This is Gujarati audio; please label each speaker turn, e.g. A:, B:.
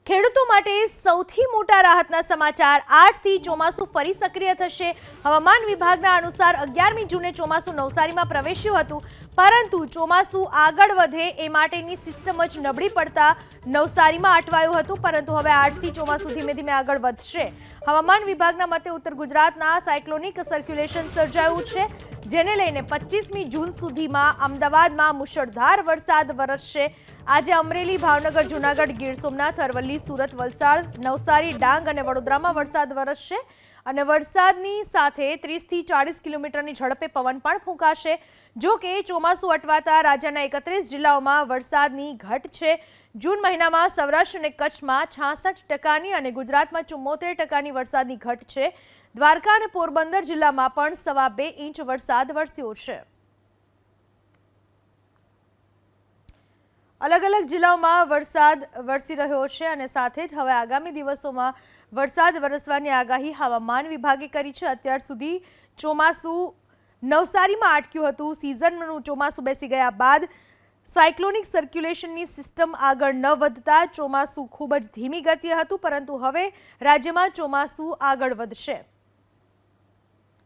A: ખેડૂતો માટે સૌથી મોટા રાહતના સમાચાર 8 થી ચોમાસું ફરી સક્રિય થશે। હવામાન વિભાગના અનુસાર 11મી જૂને ચોમાસું નવસારીમાં પ્રવેશ્યું હતું, પરંતુ ચોમાસું આગળ વધે એ માટેની સિસ્ટમ જ નબળી પડતા નવસારીમાં અટવાયું હતું, પરંતુ હવે 8 થી ચોમાસું ધીમે ધીમે આગળ વધશે। હવામાન વિભાગના મતે ઉત્તર ગુજરાતના સાયક્લોનિક સર્ક્યુલેશન સર્જાયું છે, જેને લઈને 25મી જૂન સુધીમાં અમદાવાદમાં મુશળધાર વરસાદ વરસશે। આજે અમરેલી, ભાવનગર, જૂનાગઢ, ગીર સોમનાથ, અરવલ્લી, સુરત, વલસાડ, નવસારી, ડાંગ અને વડોદરામાં વરસાદ વરસશે અને વરસાદની સાથે 30 થી 40 કિલોમીટરની ઝડપે પવન પણ ફૂંકાશે। જો કે ચોમાસું અટવાતા રાજ્યના 31 જિલ્લાઓમાં વરસાદની ઘટ છે। જૂન મહિનામાં સૌરાષ્ટ્ર અને કચ્છમાં 66% અને ગુજરાતમાં 74% વરસાદની ઘટ છે। દ્વારકા અને પોરબંદર જિલ્લામાં પણ 2.25 ઇંચ વરસાદ વરસ્યો છે। અલગ અલગ જિલ્લાઓમાં વરસાદ વરસી રહ્યો છે અને સાથે જ હવે આગામી દિવસોમાં વરસાદ વરસવાની આગાહી હવામાન વિભાગે કરી છે। અત્યાર સુધી ચોમાસું નવસારીમાં અટક્યું હતું। સિઝનનું ચોમાસું બેસી ગયા બાદ સાયક્લોનિક સર્ક્યુલેશનની સિસ્ટમ આગળ ન વધતા ચોમાસું ખૂબ જ ધીમી ગતિએ હતું, પરંતુ હવે રાજ્યમાં ચોમાસું આગળ વધશે।